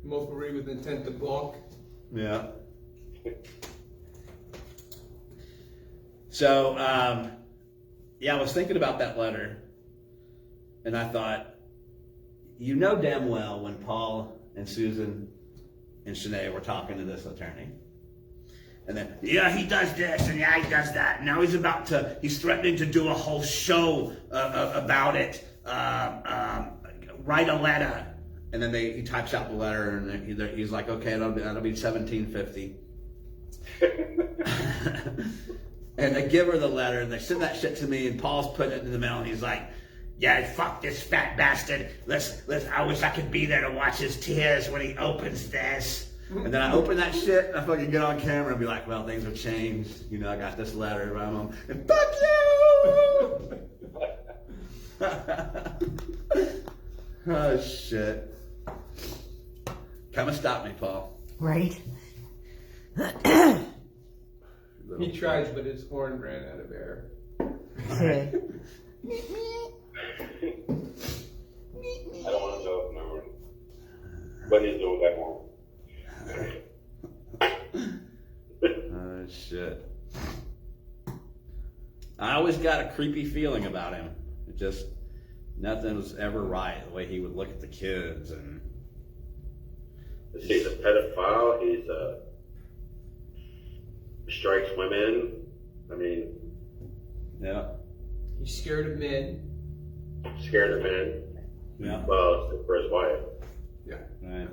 Mockery with intent to balk. Yeah. So, I was thinking about that letter, and I thought, damn well when Paul and Susan and Shanae were talking to this attorney. And then, he does this, and he does that. Now he's threatening to do a whole show about it. Write a letter. And then he types out the letter, and he's like, okay, that'll be $17.50. And they give her the letter, and they send that shit to me, and Paul's putting it in the mail, and he's like, yeah, fuck this fat bastard. I wish I could be there to watch his tears when he opens this. And then I open that shit, and I fucking get on camera and be like, well, things have changed. You know, I got this letter from him, and fuck you! Oh, shit. Come and stop me, Paul. Right? He tries, but his horn ran out of air. Okay. I don't want to know no one. But he's doing that one. Oh, shit. I always got a creepy feeling about him. It just, nothing was ever right. The way he would look at the kids and... He's a pedophile. He's strikes women. I mean, Yeah. He's scared of men. scared of men. Yeah. Well, except for his wife. Yeah. Right.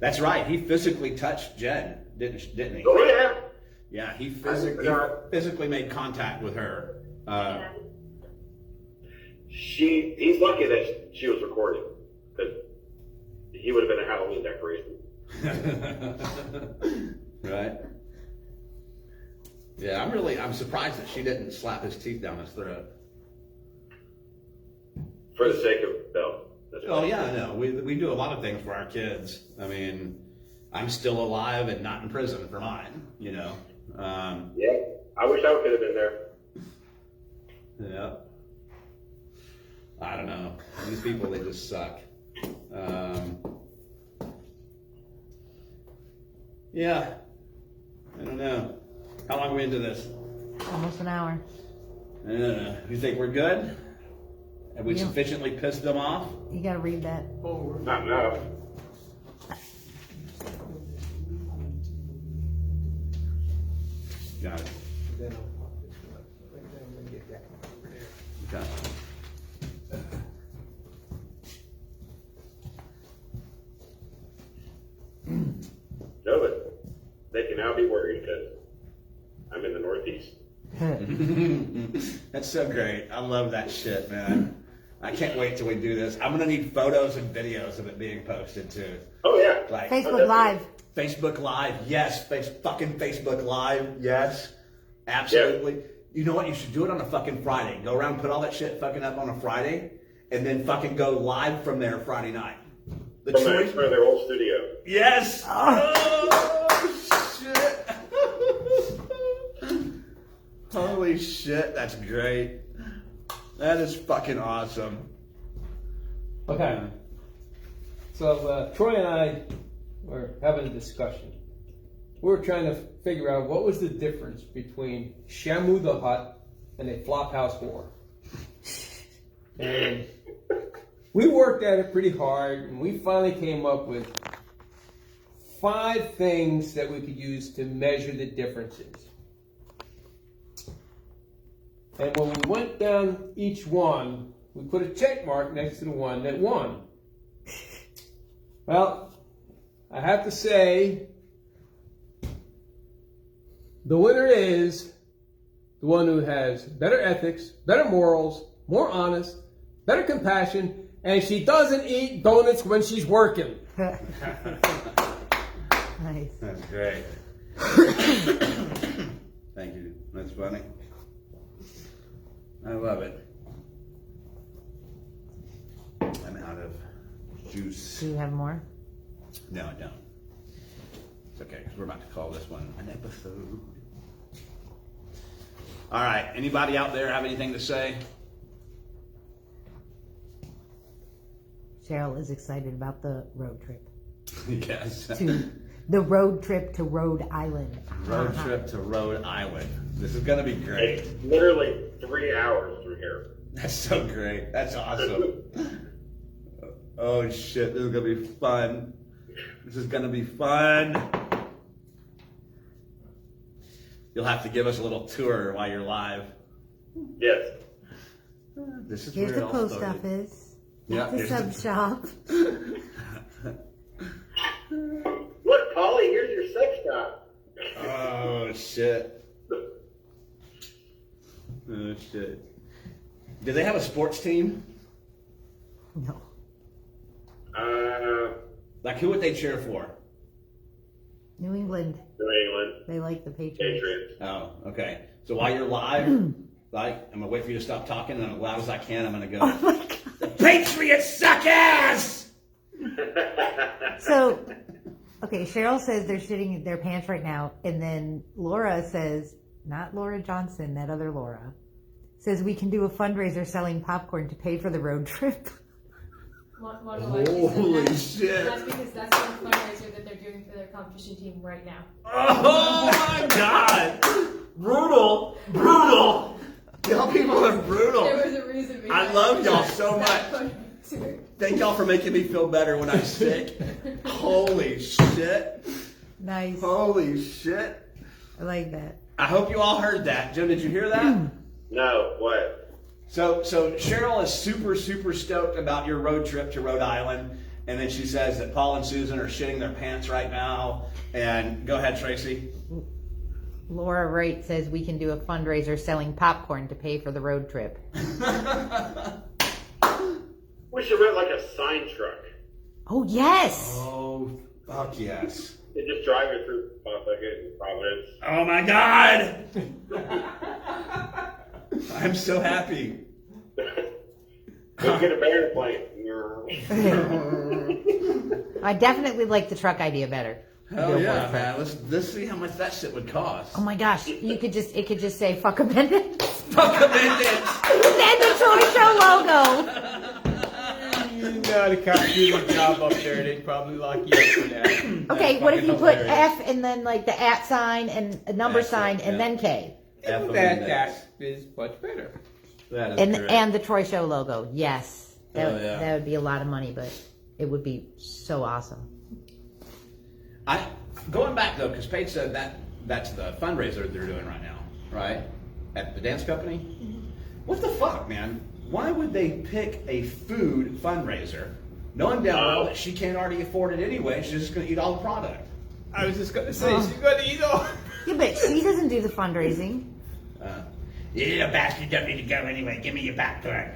That's right. He physically touched Jen, didn't he? Oh yeah. Yeah, he forgot. physically made contact with her. He's lucky that she was recording, because he would have been a Halloween decoration. Right. Yeah, I'm surprised that she didn't slap his teeth down his throat. For the sake of Bill. That's Oh why. yeah, I know. We do a lot of things for our kids. I mean, I'm still alive and not in prison for mine, you know. Yeah. I wish I could have been there. Yeah. I don't know. These people, they just suck. Yeah. I don't know. How long are we into this? Almost an hour. I don't know. You think we're good? Have we Yeah. sufficiently pissed them off? You gotta read that. Oh, Not enough. Got it. then I'll pop this one. Right there, I'm gonna get that one over there. Okay. No, but they can now be worried because I'm in the Northeast. That's so great. I love that shit, man. I can't wait till we do this. I'm gonna need photos and videos of it being posted too. Oh yeah. Like Facebook Live. Facebook Live, yes. Fucking Facebook Live, yes. Absolutely. You know what? You should do it on a fucking Friday. Go around, put all that shit fucking up on a Friday, and then fucking go live from there Friday night. The From choice. their old studio. Yes. Oh shit. Holy shit, that's great. That is fucking awesome. Okay. So Troy and I were having a discussion. We were trying to figure out what was the difference between Shamu the Hutt and a Flophouse whore. And we worked at it pretty hard, and we finally came up with 5 things that we could use to measure the differences. And when we went down each one, we put a check mark next to the one that won. Well, I have to say, the winner is the one who has better ethics, better morals, more honest, better compassion, and she doesn't eat donuts when she's working. Nice. That's great. Thank you. That's funny. I love it. I'm out of juice. Do you have more? No, I don't. It's okay, because we're about to call this one an episode. All right. Anybody out there have anything to say? Cheryl is excited about the road trip. Yes. The road trip to Rhode Island. Road trip to Rhode Island. This is going to be great. It's literally 3 hours through here. That's so great. That's awesome. Oh, shit. This is going to be fun. This is going to be fun. You'll have to give us a little tour while you're live. Yes. This is Here's where it the all post started. office. Yeah, The here's sub shop. Look, Polly, here's your sex shop. Oh, shit. shit. Do they have a sports team? No. Like, who would they cheer for? New England. New England, They like the Patriots. Patriots. Oh, okay. So while you're live, like, I'm gonna wait for you to stop talking, and as loud as I can, I'm gonna go. Oh my God. The Patriots suck ass. So, okay, Cheryl says they're shitting their pants right now, and then Laura says, not Laura Johnson, that other Laura, says we can do a fundraiser selling popcorn to pay for the road trip. Holy shit. That's because that's the fundraiser that they're doing for their competition team right now. Oh my God! Brutal, brutal. Y'all people are brutal. There was a reason behind I love y'all that. so much. Thank y'all for making me feel better when I'm sick. Holy shit. Nice. Holy shit. I like that. I hope you all heard that. Joe, did you hear that? No, what? So Cheryl is super, super stoked about your road trip to Rhode Island. And then she says that Paul and Susan are shitting their pants right now. And go ahead, Tracy. Laura Wright says we can do a fundraiser selling popcorn to pay for the road trip. We should rent like a sign truck. Oh, yes. Oh, fuck yes. They just drive it through fucking Providence. Oh my God. I'm so happy. Go get a bear plane. I definitely like the truck idea better. Hell Go for yeah, it. man. Let's see how much that shit would cost. Oh my gosh, it could just say fuck amendments. Fuck amendments. And the Toy Show logo. You know the cops do their job up there. They'd probably lock you up for that. Okay, what if you put hilarious. F and then like the at sign and a number That's sign right, and yeah. then K? F That amendments. is much better. That is And correct. and the Troy Show logo. Yes. That, Oh, yeah. that would be a lot of money, but it would be so awesome. Going back though, because Paige said that's the fundraiser they're doing right now, right? At the dance company. What the fuck, man? Why would they pick a food fundraiser, knowing damn well that she can't already afford it anyway? She's just gonna eat all the product. I was just gonna say she's gonna eat all. Yeah, but she doesn't do the fundraising. You little bastard don't need to go anyway. Give me your popcorn.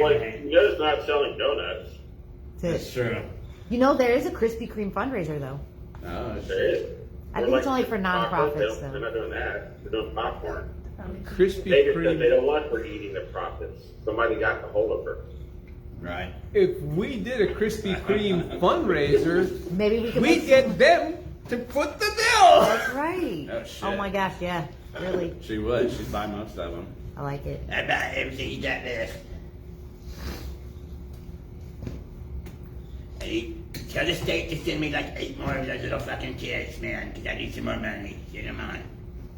Well, Joe's not selling donuts. That's true. You know, there is a Krispy Kreme fundraiser though. Oh, There shit. is. I think it's only for nonprofits, They're though. not doing that. They're doing popcorn. Krispy They just said they Kreme. don't want her eating the profits. Somebody got the hold of her. Right. If we did a Krispy Kreme fundraiser, Maybe we could we'd make get them to put the bill. That's right. Oh, shit. Oh my gosh, yeah. Really. She would. She'd buy most of them. I like it. I buy everything you got there. Hey, tell the state to send me like 8 more of those little fucking kids, man, because I need some more money. Get them on.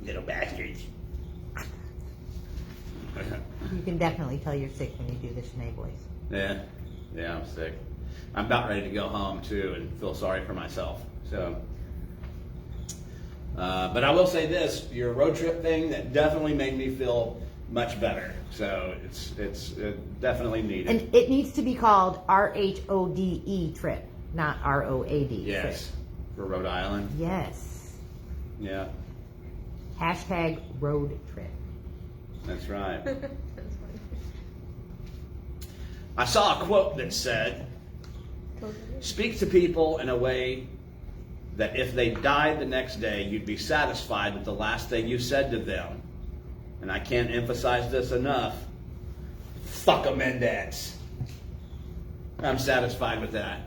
Little bastards. You can definitely tell you're sick when you do the Sinead voice. Yeah. Yeah, I'm sick. I'm about ready to go home, too, and feel sorry for myself. So, but I will say this, your road trip thing, that definitely made me feel much better. So it's definitely needed. And it needs to be called RHODE trip, not ROAD Yes. trip. For Rhode Island. Yes. Yeah, Hashtag road trip. that's right. That's funny. I saw a quote that said, speak to people in a way that if they died the next day, you'd be satisfied with the last thing you said to them. And I can't emphasize this enough. Fuck amendments. I'm satisfied with that.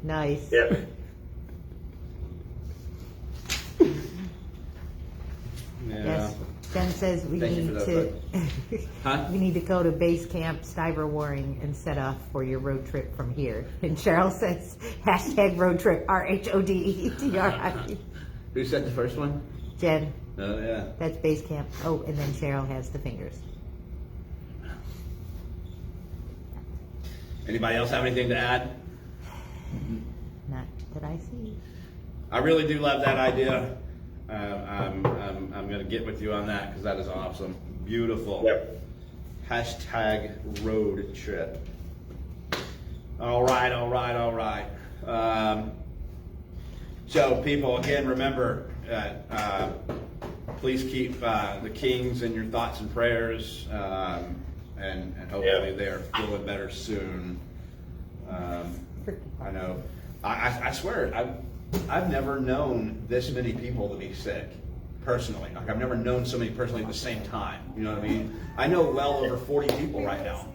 Nice. Yeah. Yes. Jen says we Thank you need for to Huh? we need to go to base camp Stiver Waring and set off for your road trip from here. And Cheryl says hashtag road trip RHODETRI. Who said the first one? Jen, Oh, yeah. that's base camp. Oh, and then Cheryl has the fingers. Anybody else have anything to add? Not that I see. I really do love that idea. I'm going to get with you on that because that is awesome. Beautiful. Yep. Hashtag road trip. All right. So people, again, remember, please keep the Kings in your thoughts and prayers, and hopefully they're feeling better soon. I know. I swear, I've never known this many people to be sick personally. Like, I've never known so many personally at the same time. You know what I mean? I know well over 40 people right now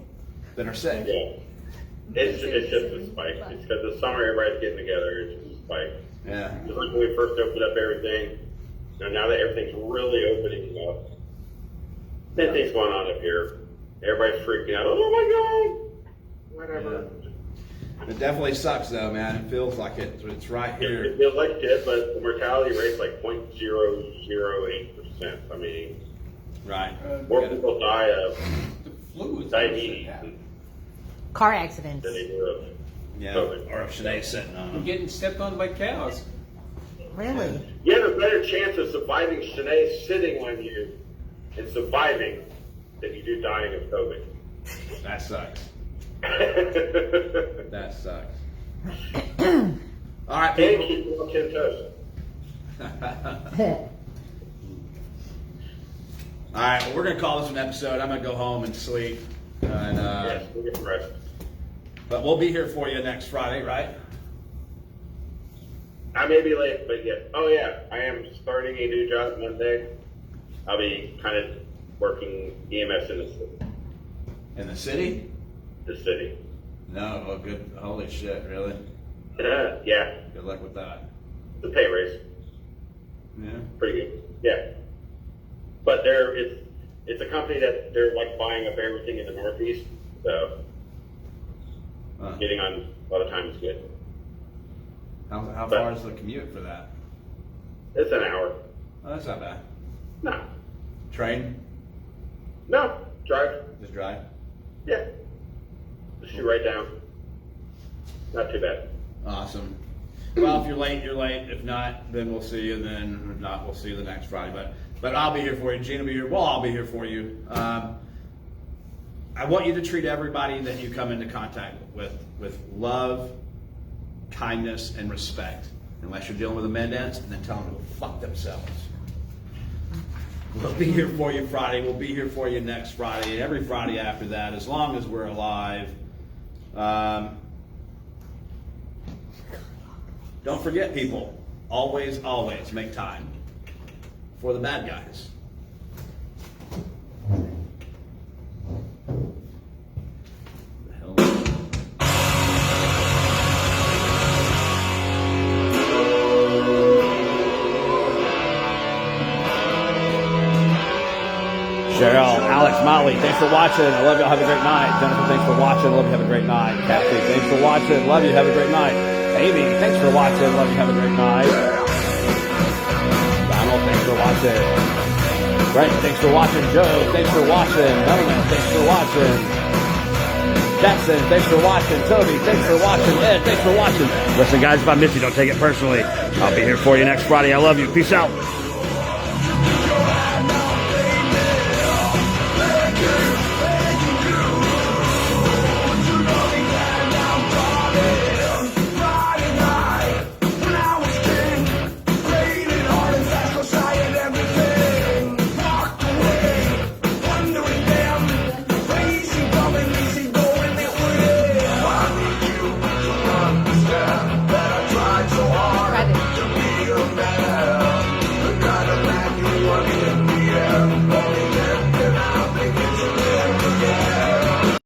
that are sick. Yeah. It's just a spike. It's because the summer everybody's getting together. It's just a spike. Yeah. Just like when we first opened up everything, now that everything's really opening up, then things going on up here. Everybody's freaking out. Oh my God! Whatever. It definitely sucks though, man. It feels like it's right here. It feels like shit, but the mortality rate's like 0.008%. I mean, Right. more people die of The flu is diabetes Car accidents. than they do of Yeah. COVID. Or if Sinead's sitting on I'm them. getting stepped on by cows. Really? You have a better chance of surviving Sinead sitting on you and surviving than you do dying of COVID. That sucks. That sucks. All right, And people. keep you on 10 toes. All right, well, we're gonna call this an episode. I'm gonna go home and sleep, and Yes, we'll get some rest. but we'll be here for you next Friday, right? I may be late, but yeah. Oh yeah, I am starting a new job Monday. I'll be kind of working EMS in In the city? the city. No. Oh, good. Holy shit! Really? Yeah, Good luck with that. the pay raise Yeah. pretty good. Yeah, but it's a company that they're like buying up everything in the Northeast, so Huh. getting on a lot of time is good. How far is the commute for that? It's an hour. Oh, that's not bad. No, Train? drive. Just drive? Yeah, just shoot right down. Not too bad. Awesome. Well, if you're late, you're late. If not, then we'll see you. Then if not, we'll see you the next Friday. But I'll be here for you. Gina will be here. Well, I'll be here for you. I want you to treat everybody that you come into contact with love, kindness, and respect. Unless you're dealing with a Mendez, and then tell them to go fuck themselves. We'll be here for you Friday. We'll be here for you next Friday and every Friday after that, as long as we're alive. Don't forget, people, always, always make time for the bad guys. The hell? Cheryl, Alex, Molly, thanks for watching. I love y'all. Have a great night. Jennifer, thanks for watching. Love you. Have a great night. Kathy, thanks for watching. Love you. Have a great night. Amy, thanks for watching. Love you. Have a great night. Donald, thanks for watching. Brent, thanks for watching. Joe, thanks for watching. Melvin, thanks for watching. Jackson, thanks for watching. Toby, thanks for watching. Ed, thanks for watching. Listen, guys, if I miss you, don't take it personally. I'll be here for you next Friday. I love you. Peace out.